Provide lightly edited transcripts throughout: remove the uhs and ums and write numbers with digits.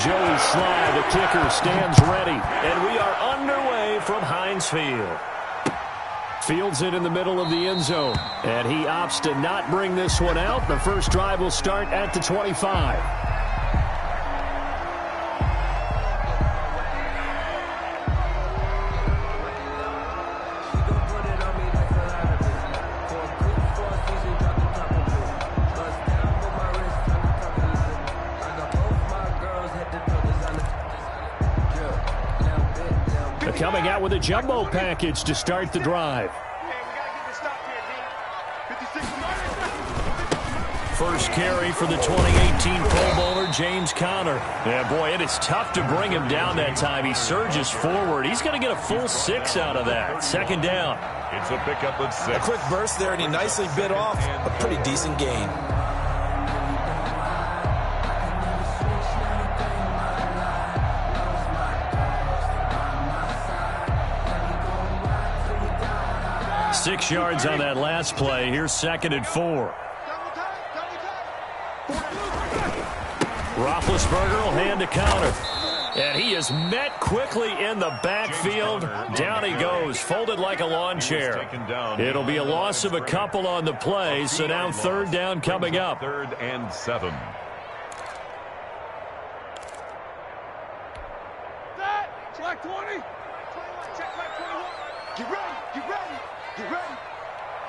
Joey Sly, the kicker, stands ready. And we are underway from Heinz Field. Fields it in the middle of the end zone. And he opts to not bring this one out. The first drive will start at the 25. Coming out with a jumbo package to start the drive. First carry for the 2018 Pro Bowler, James Conner. Yeah, boy, it is tough to bring him down that time. He surges forward. He's going to get a full 6 out of that. Second down. It's a pickup of 6. A quick burst there, and he nicely bit off a pretty decent gain. Six yards on that last play. Here's 2nd and 4. Roethlisberger will hand to Conner. And he is met quickly in the backfield. Down he goes, folded like a lawn chair. It'll be a loss of a couple on the play, so now 3rd down coming up. 3rd and 7. Check 20. Check 21. Get ready. Get ready. Get ready.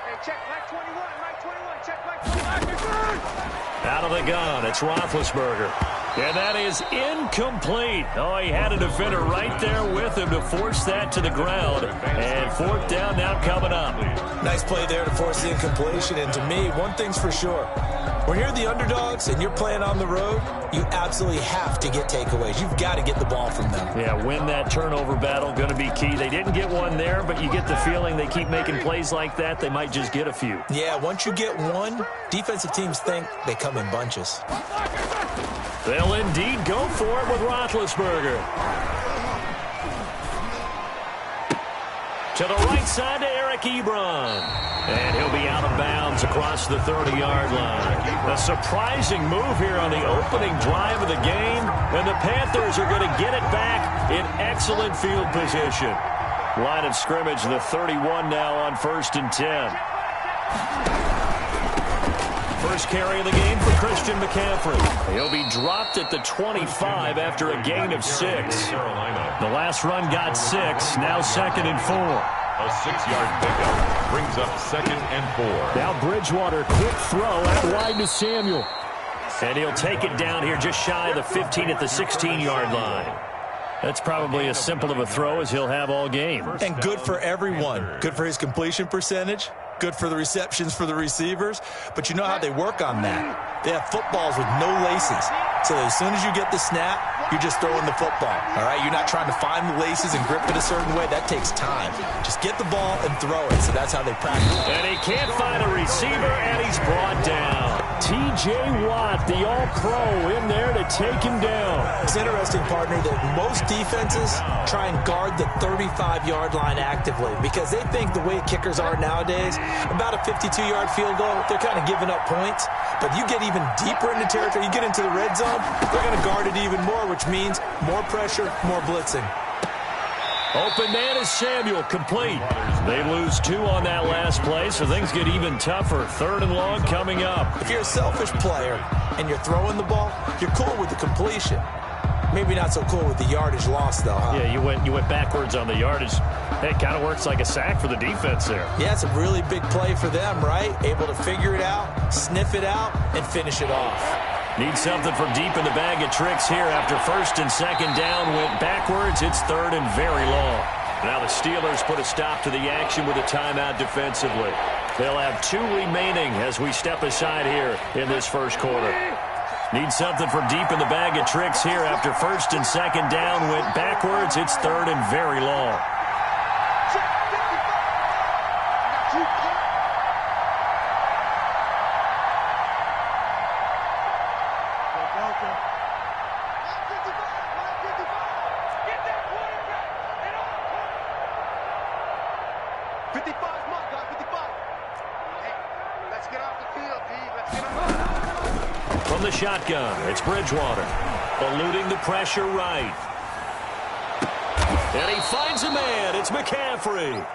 Hey, check like 21. Like 21. Check like 21. Out of the gun, it's Roethlisberger. And that is incomplete. Oh, he had a defender right there with him to force that to the ground. And 4th down now coming up. Nice play there to force the incompletion. And to me, one thing's for sure. When you're the underdogs and you're playing on the road, you absolutely have to get takeaways. You've got to get the ball from them. Yeah, win that turnover battle, going to be key. They didn't get one there, but you get the feeling they keep making plays like that, they might just get a few. Yeah, once you get one, defensive teams think they come in bunches. They'll indeed go for it with Roethlisberger. To the right side to Eric Ebron. And he'll be out of bounds across the 30-yard line. A surprising move here on the opening drive of the game. And the Panthers are going to get it back in excellent field position. Line of scrimmage, the 31 now on 1st and 10. First carry of the game for Christian McCaffrey. He'll be dropped at the 25 after a gain of 6. The last run got 6, now 2nd and 4. A 6-yard pickup brings up 2nd and 4. Now Bridgewater, quick throw out wide to Samuel. And he'll take it down here just shy of the 15 at the 16-yard line. That's probably as simple of a throw as he'll have all game. And good for everyone. Good for his completion percentage. Good for the receptions for the receivers. But you know how they work on that. They have footballs with no laces. So as soon as you get the snap, you're just throwing the football. All right? You're not trying to find the laces and grip it a certain way. That takes time. Just get the ball and throw it. So that's how they practice. And he can't find a receiver, and he's brought down. T.J. Watt, the all-pro, in there to take him down. It's interesting, partner, that most defenses try and guard the 35-yard line actively because they think the way kickers are nowadays, about a 52-yard field goal, they're kind of giving up points. But you get even deeper into territory, you get into the red zone, they're going to guard it even more, which means more pressure, more blitzing. Open man is Samuel, complete. They lose 2 on that last play, so things get even tougher. 3rd and long coming up. If you're a selfish player and you're throwing the ball, you're cool with the completion. Maybe not so cool with the yardage loss, though, huh? Yeah, you went backwards on the yardage. Hey, it kind of works like a sack for the defense there. Yeah, it's a really big play for them, right? Able to figure it out, sniff it out, and finish it off. Need something from deep in the bag of tricks here after 1st and 2nd down. Went backwards. It's 3rd and very long. Now the Steelers put a stop to the action with a timeout defensively. They'll have 2 remaining as we step aside here in this first quarter. Need something from deep in the bag of tricks here after 1st and 2nd down. Went backwards. It's 3rd and very long. From the shotgun, it's Bridgewater. Eluding the pressure right. And he finds a man. It's McCaffrey.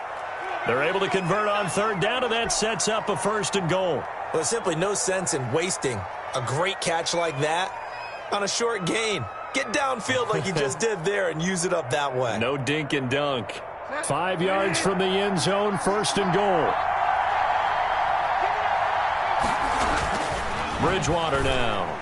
They're able to convert on third down, and that sets up a 1st and goal. Well, there's simply no sense in wasting a great catch like that on a short gain. Get downfield like you just did there and use it up that way. No dink and dunk. 5 yards from the end zone, 1st and goal. Bridgewater now.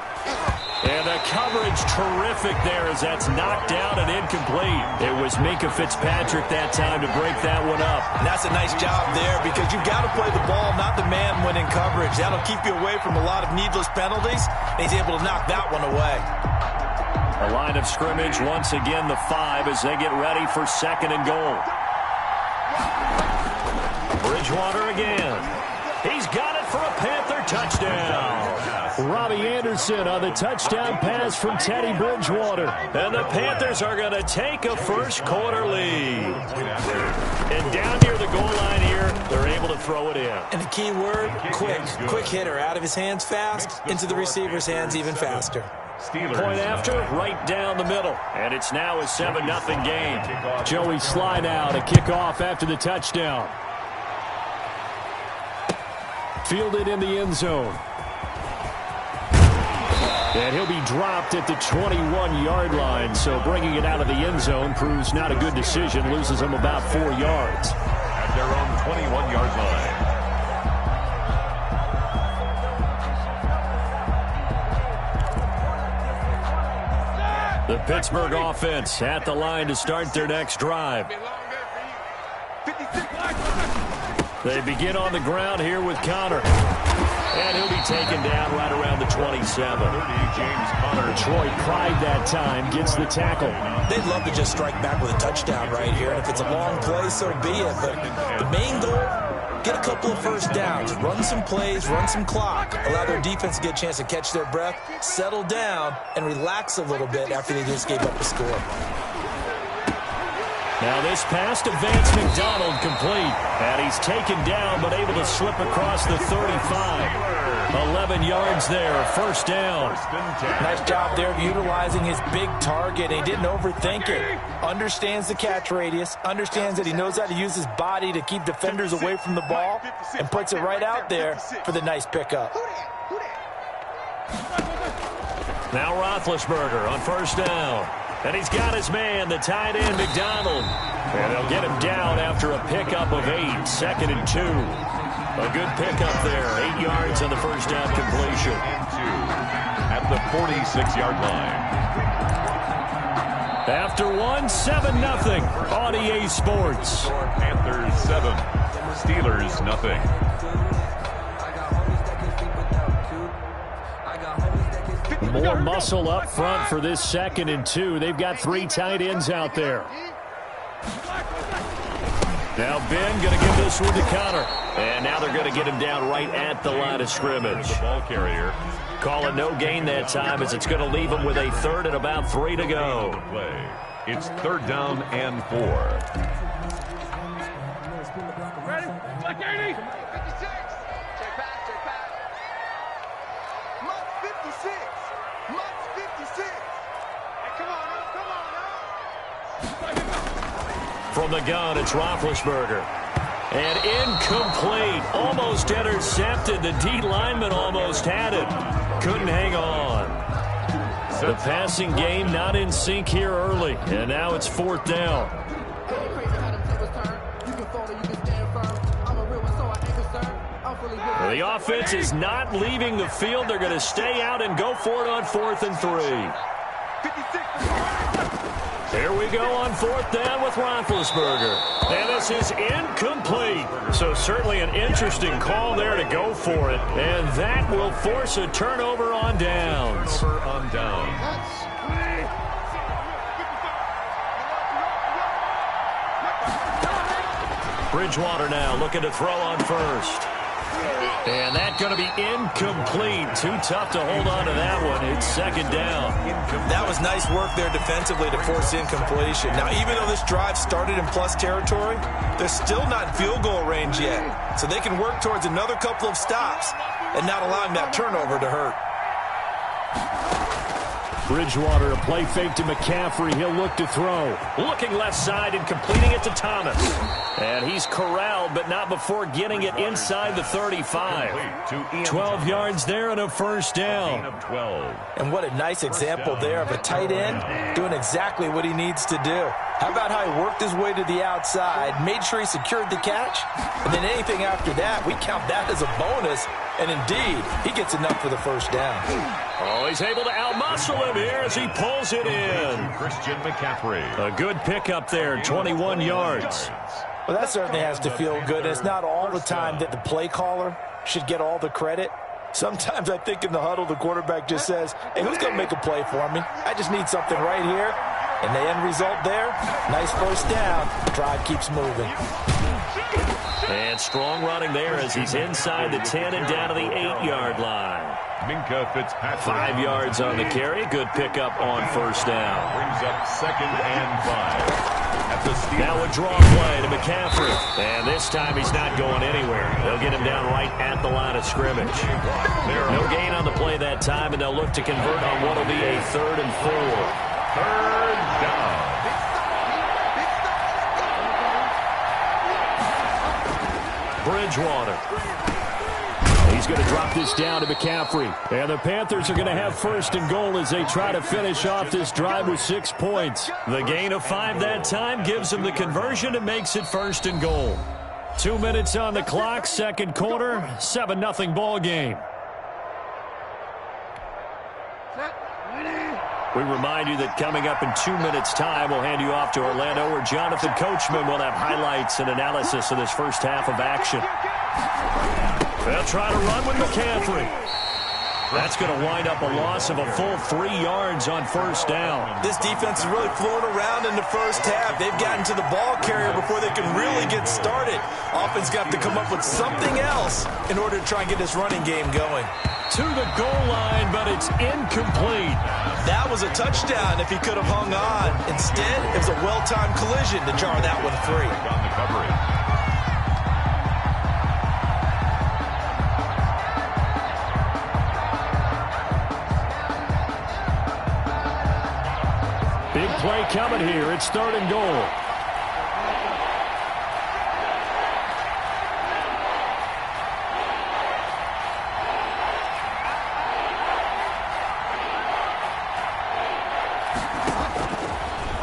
And the coverage terrific there as that's knocked down and incomplete. It was Minkah Fitzpatrick that time to break that one up. And that's a nice job there because you've got to play the ball, not the man when in coverage. That'll keep you away from a lot of needless penalties, and he's able to knock that one away. A line of scrimmage, once again the 5 as they get ready for 2nd and goal. Bridgewater again. He's got it for a Panther touchdown. Robbie Anderson on the touchdown pass from Teddy Bridgewater. And the Panthers are going to take a first-quarter lead. And down near the goal line here, they're able to throw it in. And the key word, quick. Quick hitter. Out of his hands fast, into the receiver's hands even faster. Point after, right down the middle. And it's now a 7-0 game. Joey Sly now to kick off after the touchdown. Fielded in the end zone. And he'll be dropped at the 21-yard line, so bringing it out of the end zone proves not a good decision. Loses him about 4 yards. At their own 21-yard line. The Pittsburgh offense at the line to start their next drive. They begin on the ground here with Connor. And he'll be taken down right around the 27. Troy Pride that time gets the tackle. They'd love to just strike back with a touchdown right here. And if it's a long play, so be it. But the main goal, get a couple of first downs. Run some plays, run some clock. Allow their defense to get a chance to catch their breath, settle down, and relax a little bit after they just gave up a score. Now this pass to Vance McDonald complete. And he's taken down but able to slip across the 35. 11 yards there, 1st down. Nice job there of utilizing his big target. He didn't overthink it. Understands the catch radius. Understands that he knows how to use his body to keep defenders away from the ball. And puts it right out there for the nice pickup. Now Roethlisberger on 1st down. And he's got his man, the tight end, McDonald. And they'll get him down after a pickup of 8, 2nd and 2. A good pickup there, 8 yards on the first down completion. At the 46-yard line. After 7-0 on EA Sports. Panthers 7, Steelers nothing. More muscle up front for this 2nd and 2. They've got 3 tight ends out there. Now Ben going to give this one to Connor. And now they're going to get him down right at the line of scrimmage. The ball carrier. Call it no gain that time as it's going to leave him with a 3rd and about 3 to go. It's 3rd down and 4. Ready? Black 80. 56. Check back, check back. Mutz 56. Mutz 56. Hey, come on now. From the gun, it's Roethlisberger. And incomplete. Almost intercepted. The D lineman almost had it. Couldn't hang on. The passing game not in sync here early. And now it's 4th down. The offense is not leaving the field. They're going to stay out and go for it on 4th and 3. Here we go on 4th down with Roethlisberger. And this is incomplete. So certainly an interesting call there to go for it. And that will force a turnover on downs. Turnover on downs. Bridgewater now looking to throw on 1st. And that's going to be incomplete. Too tough to hold on to that one. It's 2nd down. That was nice work there defensively to force incompletion. Now, even though this drive started in plus territory, they're still not in field goal range yet. So they can work towards another couple of stops and not allowing that turnover to hurt. Bridgewater, a play fake to McCaffrey. He'll look to throw. Looking left side and completing it to Thomas. And he's corralled, but not before getting it inside the 35. 12 yards there and a first down. And what a nice example there of a tight end doing exactly what he needs to do. How about how he worked his way to the outside, made sure he secured the catch, and then anything after that, we count that as a bonus. And indeed, he gets enough for the first down. Oh, he's able to outmuscle him here as he pulls it in. Christian McCaffrey. A good pickup there, 21 yards. Well, that certainly has to feel good. It's not all the time that the play caller should get all the credit. Sometimes I think in the huddle, the quarterback just says, hey, who's going to make a play for me? I just need something right here. And the end result there, nice first down. Drive keeps moving. And strong running there as he's inside the 10 and down to the 8-yard line. Minka Fitzpatrick. 5 yards on the carry. Good pickup on first down. Brings up 2nd and 5. At the now a draw play to McCaffrey. And this time he's not going anywhere. They'll get him down right at the line of scrimmage. No gain on the play that time, and they'll look to convert on what will be a 3rd and 4. 3rd down. Bridgewater. He's going to drop this down to McCaffrey. And the Panthers are going to have 1st and goal as they try to finish off this drive with 6 points. The gain of 5 that time gives them the conversion and makes it 1st and goal. 2 minutes on the clock, 2nd quarter, 7-0 ball game. We remind you that coming up in 2 minutes' time, we'll hand you off to Orlando, where Jonathan Coachman will have highlights and analysis of this first half of action. They'll try to run with McCaffrey. That's going to wind up a loss of a full 3 yards on first down. This defense is really flowing around in the first half. They've gotten to the ball carrier before they can really get started. Offense got to come up with something else in order to try and get this running game going. To the goal line, but it's incomplete. That was a touchdown if he could have hung on. Instead, it was a well-timed collision to jar that one free. On the coverage. Big play coming here. It's 3rd and goal.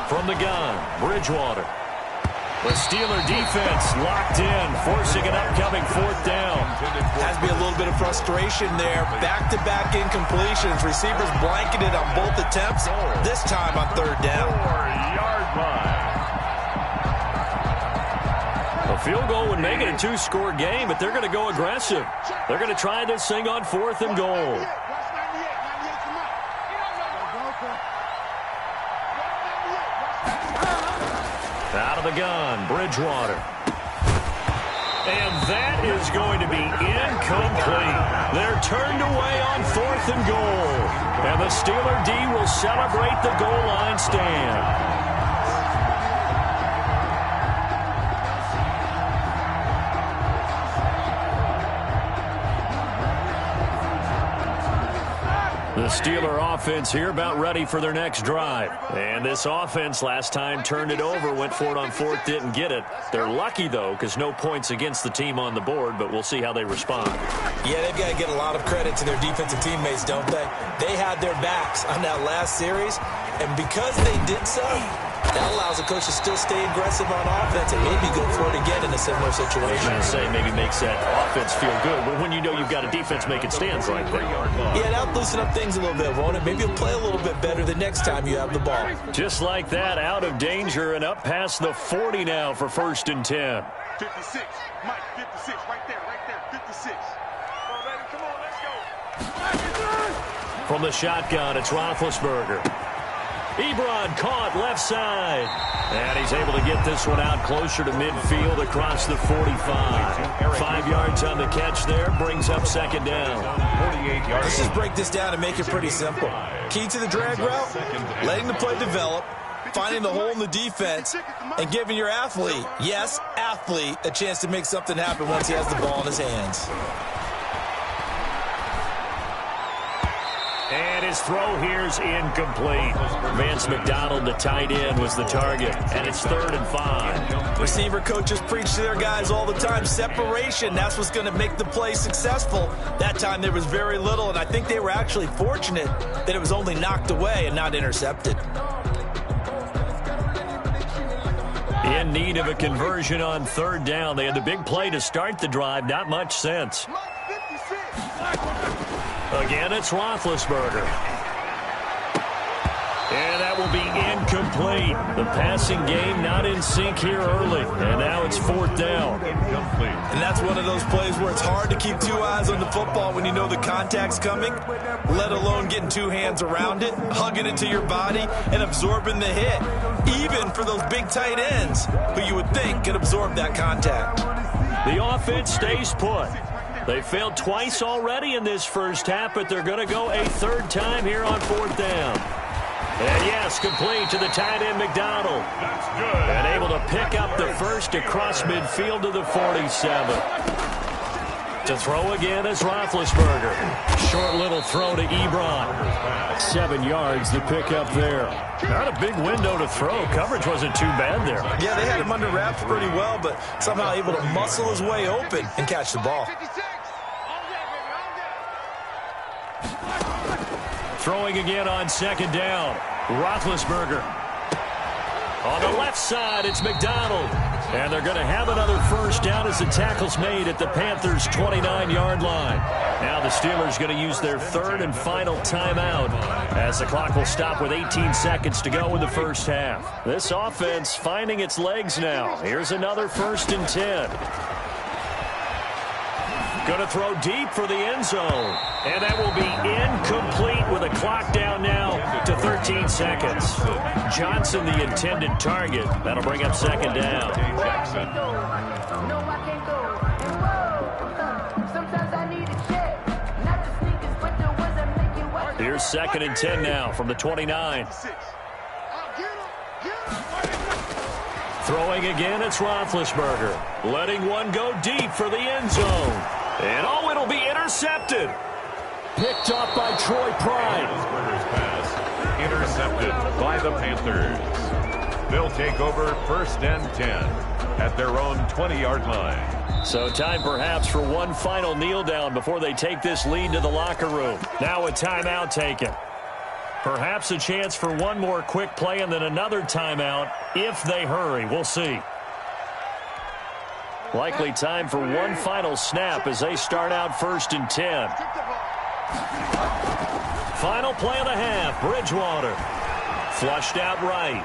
From the gun, Bridgewater. The Steeler defense locked in, forcing an upcoming 4th down. Has to be a little bit of frustration there. Back-to-back incompletions. Receivers blanketed on both attempts, this time on 3rd down. 4-yard line. A field goal would make it a 2-score game, but they're going to go aggressive. They're going to try this thing on 4th and goal. Out of the gun, Bridgewater. And that is going to be incomplete. They're turned away on 4th and goal. And the Steeler D will celebrate the goal line stand. The Steeler offense here about ready for their next drive. And this offense last time turned it over, went for it on 4th, didn't get it. They're lucky, though, because no points against the team on the board, but we'll see how they respond. Yeah, they've got to get a lot of credit to their defensive teammates, don't they? They had their backs on that last series, and because they did so, that allows the coach to still stay aggressive on offense and maybe go for it again in a similar situation. I was going to say maybe makes that offense feel good, but when you know you've got a defense making stands right there. Yeah, that'll loosen up things a little bit, won't it? Maybe you'll play a little bit better the next time you have the ball. Just like that, out of danger and up past the 40 now for 1st and 10. 56, Mike, 56, right there, 56. Come on, baby, come on, let's go. From the shotgun, it's Roethlisberger. Ebron caught left side. And he's able to get this one out closer to midfield across the 45. 5 yards on the catch there, brings up 2nd down. 48 yards. Let's just break this down and make it pretty simple. Key to the drag route, letting the play develop, finding the hole in the defense, and giving your athlete, yes, athlete, a chance to make something happen once he has the ball in his hands. And his his throw here's incomplete. Vance McDonald, the tight end, was the target, and it's 3rd and 5. Receiver coaches preach to their guys all the time. Separation, that's what's going to make the play successful. That time there was very little, and I think they were actually fortunate that it was only knocked away and not intercepted. In need of a conversion on 3rd down. They had the big play to start the drive. Not much sense. Again, it's Roethlisberger. And that will be incomplete. The passing game not in sync here early. And now it's 4th down. Incomplete. And that's one of those plays where it's hard to keep 2 eyes on the football when you know the contact's coming, let alone getting 2 hands around it, hugging it to your body, and absorbing the hit, even for those big tight ends who you would think could absorb that contact. The offense stays put. They failed twice already in this first half, but they're going to go a 3rd time here on 4th down. And yes, complete to the tight end McDonald. That's good. And able to pick up the first across midfield to the 47. To throw again is Roethlisberger. Short little throw to Ebron. 7 yards to pick up there. Not a big window to throw. Coverage wasn't too bad there. Yeah, they had him under wraps pretty well, but somehow able to muscle his way open and catch the ball. Throwing again on 2nd down. Roethlisberger. On the left side, it's McDonald. And they're going to have another first down as the tackle's made at the Panthers' 29-yard line. Now the Steelers going to use their 3rd and final timeout as the clock will stop with 18 seconds to go in the first half. This offense finding its legs now. Here's another 1st and 10. Going to throw deep for the end zone. And that will be incomplete with a clock down now to 13 seconds. Johnson, the intended target. That'll bring up 2nd down. Here's 2nd and 10 now from the 29. Throwing again, it's Roethlisberger. Letting one go deep for the end zone. And oh, it'll be intercepted. Picked up by Troy Pride. Roethlisberger's pass intercepted by the Panthers. They'll take over 1st and 10 at their own 20-yard line. So time perhaps for one final kneel down before they take this lead to the locker room. Now a timeout taken. Perhaps a chance for one more quick play and then another timeout if they hurry. We'll see. Likely time for one final snap as they start out 1st and 10. Final play of the half. Bridgewater. Flushed out right.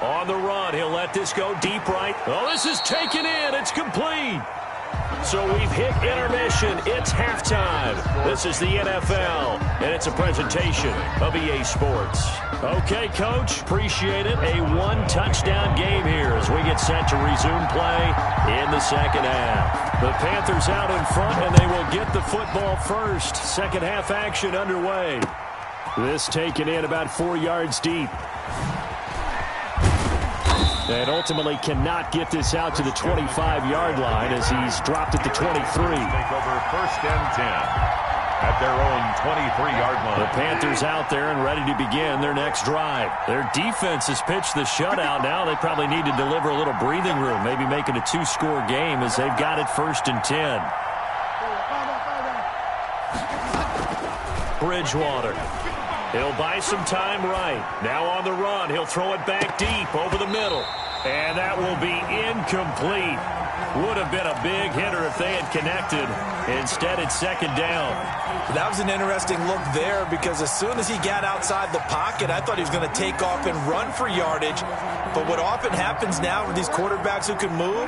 On the run. He'll let this go deep right. Oh, this is taken in. It's complete. So we've hit intermission. It's halftime. This is the NFL, and it's a presentation of EA Sports. Okay, Coach, appreciate it. A one-touchdown game here as we get set to resume play in the second half. The Panthers out in front, and they will get the football first. Second half action underway. This taken in about 4 yards deep. And ultimately cannot get this out to the 25-yard line as he's dropped at the 23. Take over 1st and 10 at their own 23-yard line. The Panthers out there and ready to begin their next drive. Their defense has pitched the shutout. Now they probably need to deliver a little breathing room, maybe make it a 2-score game as they've got it 1st and 10. Bridgewater. He'll buy some time right. Now on the run. He'll throw it back deep over the middle. And that will be incomplete. Would have been a big hitter if they had connected. Instead, it's 2nd down. That was an interesting look there because as soon as he got outside the pocket, I thought he was going to take off and run for yardage. But what often happens now with these quarterbacks who can move,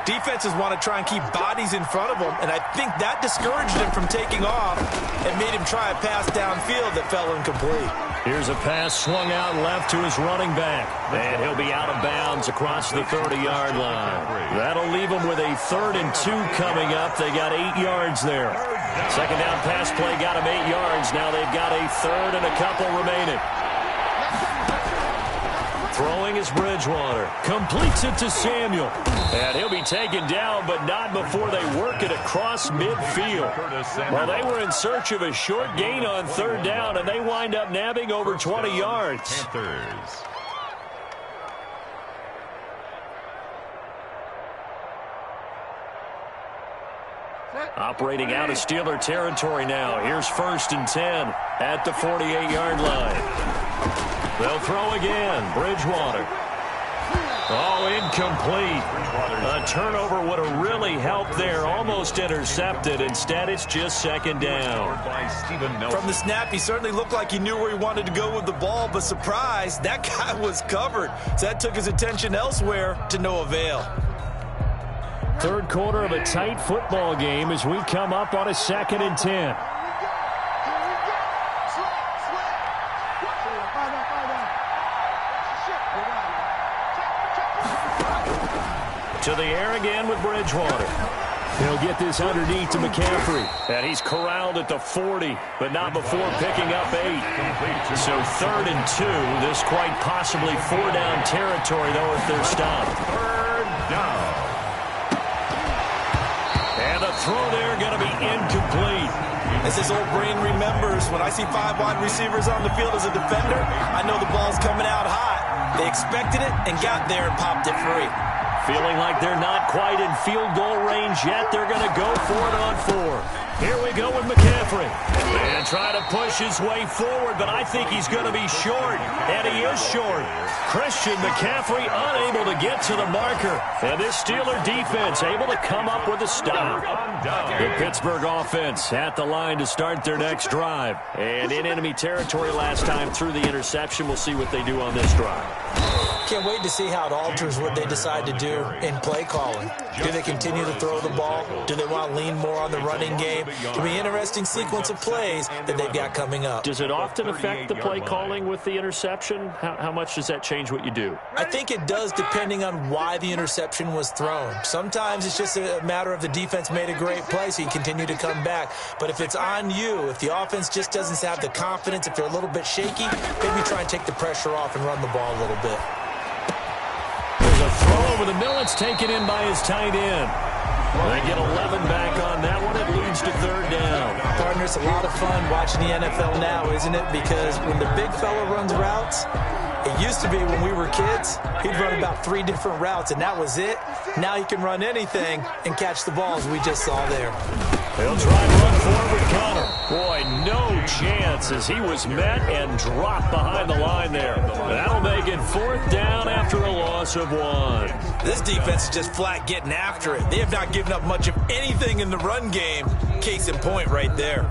defenses want to try and keep bodies in front of them, and I think that discouraged him from taking off and made him try a pass downfield that fell incomplete. Here's a pass swung out left to his running back, and he'll be out of bounds across the 30-yard line. That'll leave him with a 3rd and 2 coming up. They got 8 yards there. Second down pass play got him 8 yards. Now they've got a 3rd and a couple remaining. Throwing is is Bridgewater. Completes it to Samuel. And he'll be taken down, but not before they work it across midfield. Well, they were in search of a short gain on third down, and they wind up nabbing over 20 yards. Panthers. Operating out of Steeler territory now. Here's 1st and 10 at the 48-yard line. They'll throw again. Bridgewater. Oh, incomplete. A turnover would have really helped there. Almost intercepted. Instead, it's just 2nd down. From the snap, he certainly looked like he knew where he wanted to go with the ball, but surprise, that guy was covered. So that took his attention elsewhere to no avail. Third quarter of a tight football game as we come up on a 2nd and 10. To the air again with Bridgewater. He'll get this underneath to McCaffrey. And he's corralled at the 40, but not before picking up 8. So 3rd and 2. This quite possibly 4-down territory, though, if they're stopped. 3rd down. And the throw there going to be incomplete. As his old brain remembers, when I see 5 wide receivers on the field as a defender, I know the ball's coming out hot. They expected it and got there and popped it free. Feeling like they're not quite in field goal range yet. They're going to go for it on 4. Here we go with McCaffrey. And try to push his way forward, but I think he's going to be short. And he is short. Christian McCaffrey unable to get to the marker. And this Steeler defense able to come up with a stop. The Pittsburgh offense at the line to start their next drive. And in enemy territory last time through the interception. We'll see what they do on this drive. Can't wait to see how it alters what they decide to do in play calling. Do they continue to throw the ball? Do they want to lean more on the running game? It'll be an interesting sequence of plays that they've got coming up. Does it often affect the play calling with the interception? How much does that change what you do? I think it does, depending on why the interception was thrown. Sometimes it's just a matter of the defense made a great play, so you continue to come back. But if it's on you, if the offense just doesn't have the confidence, if they're a little bit shaky, maybe try and take the pressure off and run the ball a little bit. There's a throw over the middle. It's taken in by his tight end. They get 11 back on that one. It leads to 3rd down. Partner, it's a lot of fun watching the NFL now, isn't it? Because when the big fella runs routes, it used to be when we were kids, he'd run about 3 different routes, and that was it. Now he can run anything and catch the ball, as we just saw there. He'll try to run forward with Connor. Boy, no chance as he was met and dropped behind the line there. That'll make it 4th down after a loss of 1. This defense is just flat getting after it. They have not given up much of anything in the run game. Case in point right there.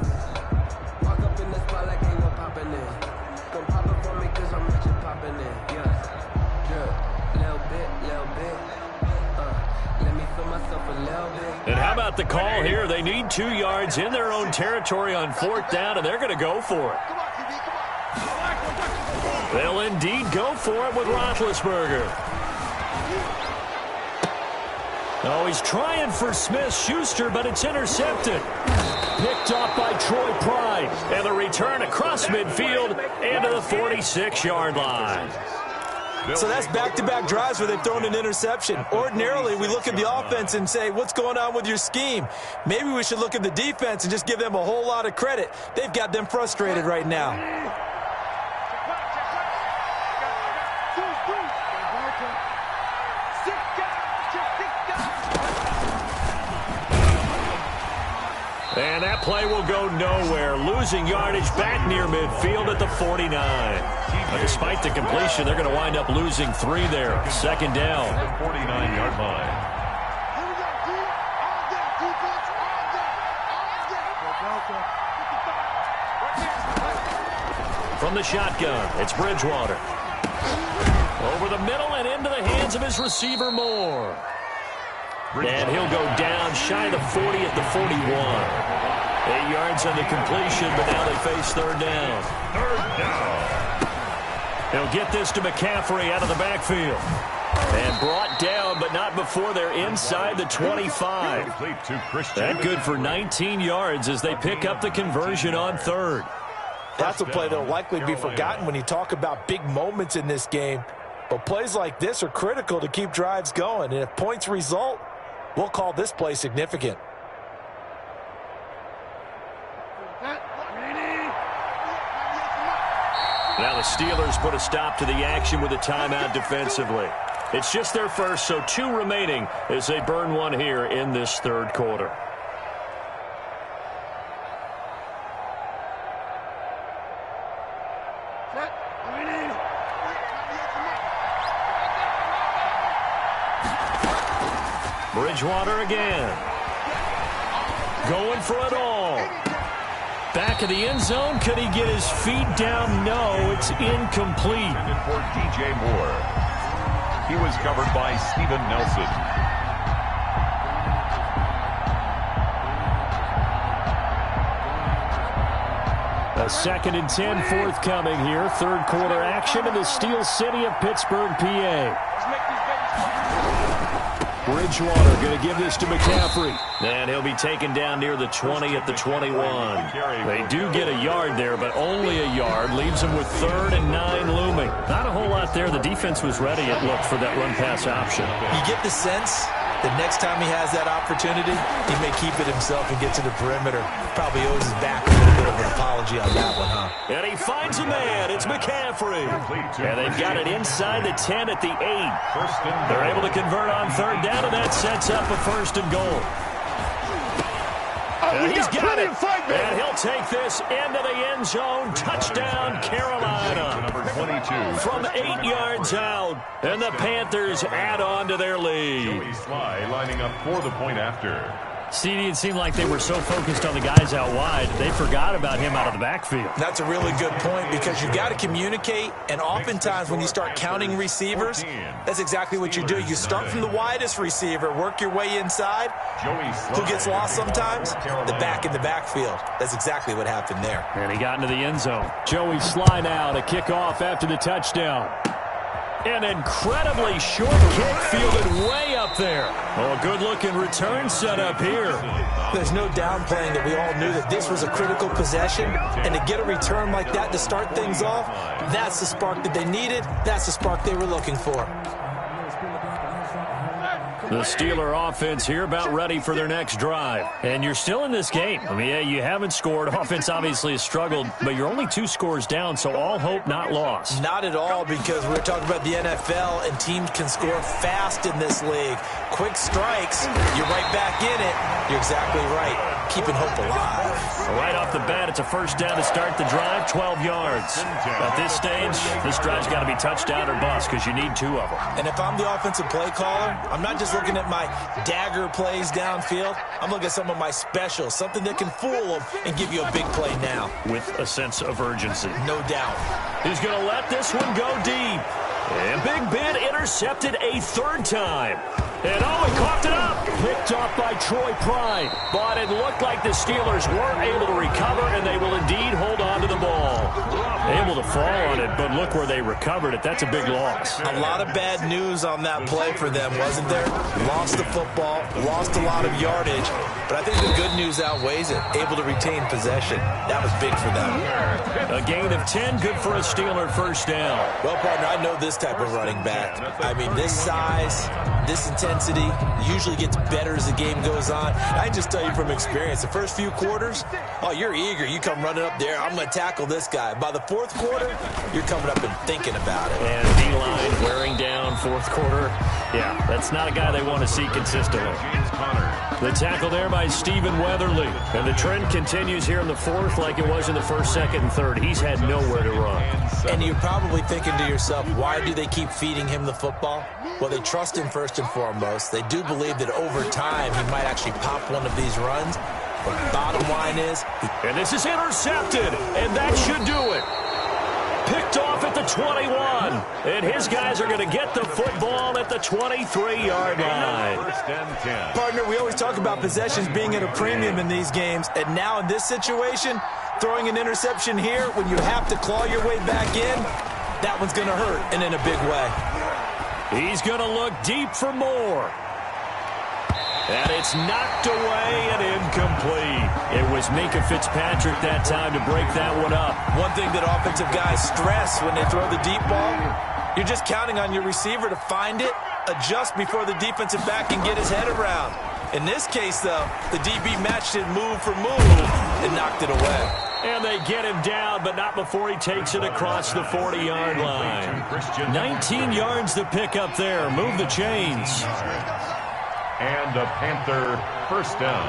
And how about the call here? They need 2 yards in their own territory on 4th down, and they're going to go for it. They'll indeed go for it with Roethlisberger. Oh, he's trying for Smith-Schuster, but it's intercepted. Picked off by Troy Pride. And the return across midfield into the 46-yard line. So that's back-to-back drives where they've thrown an interception. Ordinarily, we look at the offense and say, what's going on with your scheme? Maybe we should look at the defense and just give them a whole lot of credit. They've got them frustrated right now. And that play will go nowhere. Losing yardage back near midfield at the 49. But despite the completion, they're going to wind up losing 3 there. 2nd down. 49-yard line. From the shotgun, it's Bridgewater. Over the middle and into the hands of his receiver, Moore. And he'll go down shy of the 40 at the 41. 8 yards on the completion, but now they face 3rd down. 3rd down. He'll get this to McCaffrey out of the backfield. And brought down, but not before they're inside the 25. That good for 19 yards as they pick up the conversion on 3rd. That's a play that will likely be forgotten when you talk about big moments in this game. But plays like this are critical to keep drives going. And if points result, we'll call this play significant. Now the Steelers put a stop to the action with a timeout defensively. It's just their first, so 2 remaining as they burn one here in this third quarter. Bridgewater again. Going for it all. Back of the end zone. Could he get his feet down? No, it's incomplete. For DJ Moore. He was covered by Steven Nelson. A 2nd and 10 forthcoming here. Third quarter action in the Steel City of Pittsburgh, PA. Bridgewater going to give this to McCaffrey. And he'll be taken down near the 20 at the 21. They do get a yard there, but only a yard. Leaves them with 3rd and 9 looming. Not a whole lot there. The defense was ready, it looked, for that run-pass option. You get the sense that next time he has that opportunity, he may keep it himself and get to the perimeter. Probably owes his back a little bit of an apology on that one, huh? And he finds a man. It's McCaffrey. And they've got it inside the 10 at the 8. They're able to convert on 3rd down, and that sets up a 1st and goal. And he's got it. And he'll take this into the end zone. Touchdown, Carolina. Number 22. From 8 yards out. And the Panthers add on to their lead. Joey Sly lining up for the point after. CD, it seemed like they were so focused on the guys out wide, they forgot about him out of the backfield. That's a really good point because you've got to communicate, and oftentimes when you start counting receivers, that's exactly what you do. You start from the widest receiver, work your way inside. Who gets lost sometimes? The back in the backfield. That's exactly what happened there. And he got into the end zone. Joey Sly now to kick off after the touchdown. An incredibly short kick fielded way up there. Oh, good-looking return set up here. There's no downplaying that we all knew that this was a critical possession, and to get a return like that to start things off, that's the spark that they needed. That's the spark they were looking for. The Steeler offense here about ready for their next drive. And you're still in this game. I mean, yeah, you haven't scored. Offense obviously has struggled, but you're only 2 scores down, so all hope not lost. Not at all, because we're talking about the NFL, and teams can score fast in this league. Quick strikes, you're right back in it. You're exactly right. Keeping hope alive. Right off the bat, it's a 1st down to start the drive, 12 yards. At this stage, this drive's got to be touchdown or bust because you need 2 of them. And if I'm the offensive play caller, I'm not just looking at my dagger plays downfield. I'm looking at some of my specials, something that can fool them and give you a big play now. With a sense of urgency. No doubt. He's going to let this one go deep. And Big Ben intercepted a 3rd time. And oh, he coughed it up. Picked off by Troy Pride. But it looked like the Steelers were able to recover, and they will indeed hold on to the ball. Able to fall on it, but look where they recovered it. That's a big loss. A lot of bad news on that play for them, wasn't there? Lost the football, lost a lot of yardage, but I think the good news outweighs it. Able to retain possession. That was big for them. A gain of 10, good for a Steeler 1st down. Well, partner, I know this type of running back. I mean, this size, this intensity usually gets better as the game goes on. I just tell you from experience, the first few quarters, oh, you're eager. You come running up there. I'm going to tackle this guy. By the 4th quarter, you're coming up and thinking about it. And D-line wearing down 4th quarter. Yeah, that's not a guy they want to see consistently. The tackle there by Stephen Weatherly. And the trend continues here in the 4th like it was in the 1st, 2nd, and 3rd. He's had nowhere to run. And you're probably thinking to yourself, why do they keep feeding him the football? Well, they trust him first and foremost. They do believe that over time he might actually pop one of these runs. But the bottom line is... And this is intercepted, and that should do it. Picked off at the 21, and his guys are going to get the football at the 23-yard line. 1st and 10. Partner, we always talk about possessions being at a premium in these games, and now in this situation, throwing an interception here when you have to claw your way back in, that one's going to hurt, and in a big way. He's going to look deep for more. And it's knocked away and incomplete. It was Minka Fitzpatrick that time to break that one up. One thing that offensive guys stress when they throw the deep ball, You're just counting on your receiver to find it, adjust before the defensive back can get his head around. In this case, though, the DB matched it move for move and knocked it away. And they get him down, but not before he takes it across the 40-yard line. 19 yards to pick up there. Move the chains. And a Panther first down.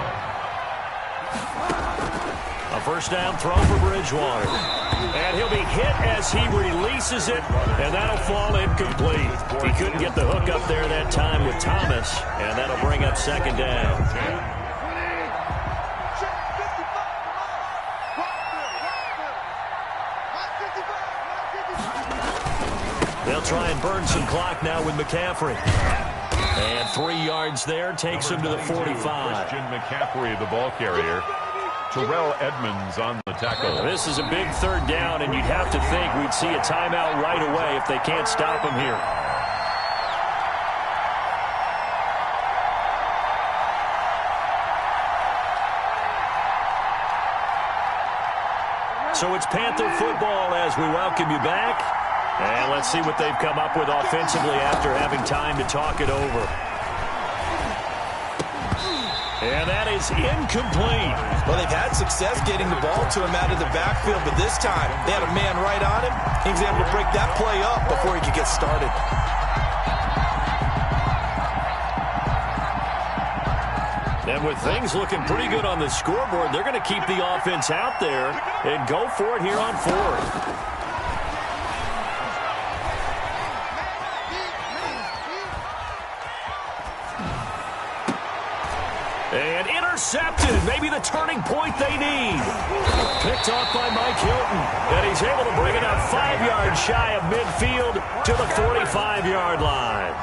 A first down throw for Bridgewater. And he'll be hit as he releases it, and that'll fall incomplete. He couldn't get the hook up there that time with Thomas, and that'll bring up second down. They'll try and burn some clock now with McCaffrey. And 3 yards there takes him to the 45. Christian McCaffrey, the ball carrier. Terrell Edmonds on the tackle. This is a big third down, and you'd have to think we'd see a timeout right away if they can't stop him here. So it's Panther football as we welcome you back. And let's see what they've come up with offensively after having time to talk it over. And that is incomplete. Well, they've had success getting the ball to him out of the backfield, but this time they had a man right on him. He was able to break that play up before he could get started. And with things looking pretty good on the scoreboard, they're going to keep the offense out there and go for it here on fourth. And intercepted. Maybe the turning point they need. Picked off by Mike Hilton. And he's able to bring it up 5 yards shy of midfield to the 45-yard line.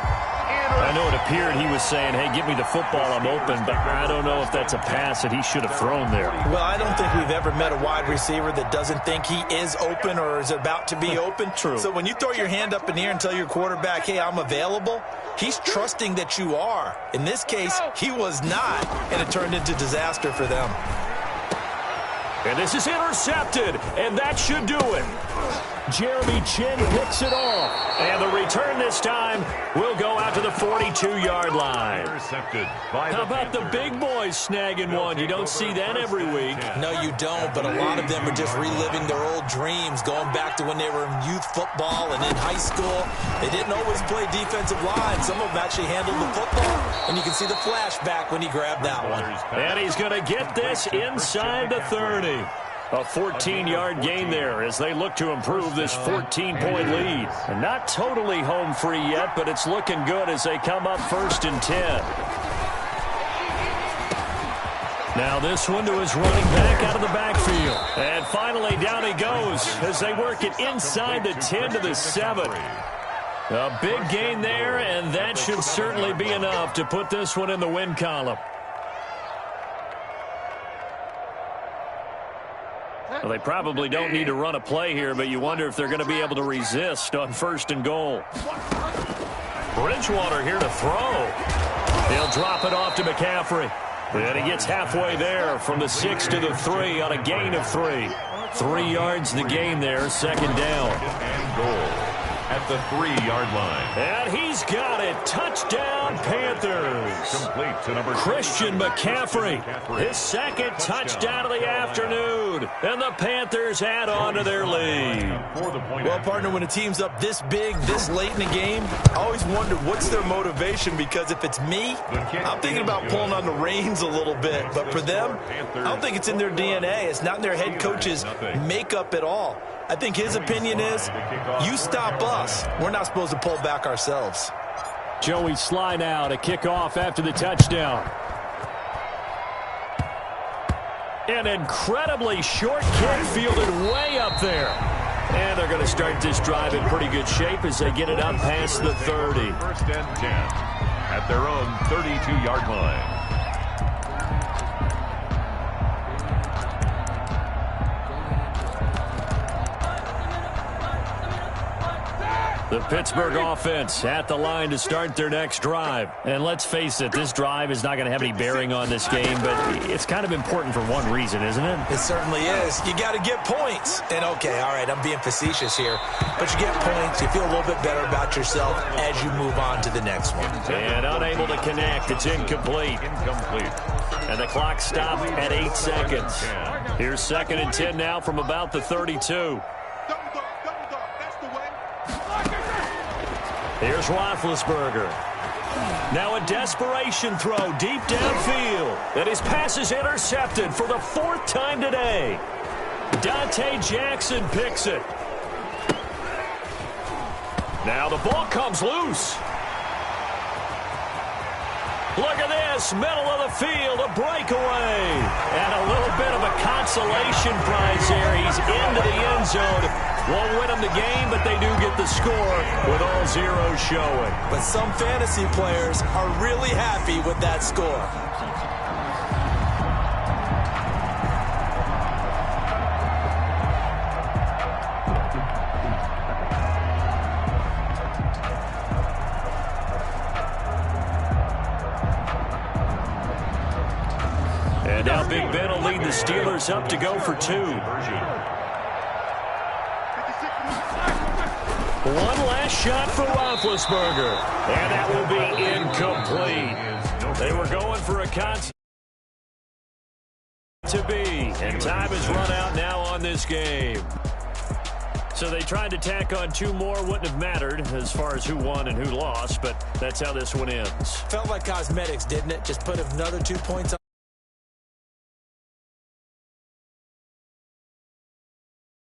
I know it appeared he was saying, hey, give me the football, I'm open, but I don't know if that's a pass that he should have thrown there. Well, I don't think we've ever met a wide receiver that doesn't think he is open or is about to be open. True. So when you throw your hand up in the air and tell your quarterback, hey, I'm available, he's trusting that you are. In this case, he was not, and it turned into disaster for them. And this is intercepted, and that should do it. Jeremy Chin picks it off. And the return this time will go out to the 42-yard line. Intercepted by How about the big boys snagging one? You don't see that every week. No, you don't, but a lot of them are just reliving their old dreams, going back to when they were in youth football and in high school. They didn't always play defensive line. Some of them actually handled the football, and you can see the flashback when he grabbed that one. And he's going to get this inside the 30. A 14-yard gain there as they look to improve this 14-point lead. And not totally home free yet, but it's looking good as they come up 1st and 10. Now this one to his running back out of the backfield. And finally down he goes as they work it inside the 10 to the 7. A big gain there, and that should certainly be enough to put this one in the win column. Well, they probably don't need to run a play here, but you wonder if they're going to be able to resist on 1st and goal. Bridgewater here to throw. He'll drop it off to McCaffrey. And he gets halfway there from the 6 to the 3 on a gain of 3. 3 yards the gain there, 2nd down. And goal at the 3-yard line. And he's got it. Touchdown, Panthers. Complete to number Christian McCaffrey. His 2nd touchdown of the afternoon. And the Panthers add on to their lead. Well, partner, when a team's up this big, this late in the game, I always wonder what's their motivation, because if it's me, I'm thinking about pulling on the reins a little bit. But for them, I don't think it's in their DNA. It's not in their head coach's makeup at all. I think his opinion is, you stop us, we're not supposed to pull back ourselves. Joey Sly now to kick off after the touchdown. An incredibly short kick fielded way up there. And they're going to start this drive in pretty good shape as they get it up past the 30. 1st and 10 at their own 32-yard line. The Pittsburgh offense at the line to start their next drive. And let's face it, this drive is not going to have any bearing on this game, but it's kind of important for one reason, isn't it? It certainly is. You got to get points. And, okay, all right, I'm being facetious here, but you get points. You feel a little bit better about yourself as you move on to the next one. And unable to connect. It's incomplete. And the clock stopped at 8 seconds. Here's 2nd and 10 now from about the 32. Here's Roethlisberger. Now a desperation throw deep downfield. And his pass is intercepted for the 4th time today. Dante Jackson picks it. Now the ball comes loose. Look at this, middle of the field, a breakaway. And a little bit of a consolation prize here. He's into the end zone. Won't win them the game, but they do get the score with all zeros showing. But some fantasy players are really happy with that score. And now Big Ben will lead the Steelers up to go for 2. One last shot for Roethlisberger. And that will be incomplete. They were going for a concept to be. And time has run out now on this game. So they tried to tack on 2 more. Wouldn't have mattered as far as who won and who lost. But that's how this one ends. Felt like cosmetics, didn't it? Just put another 2 points on.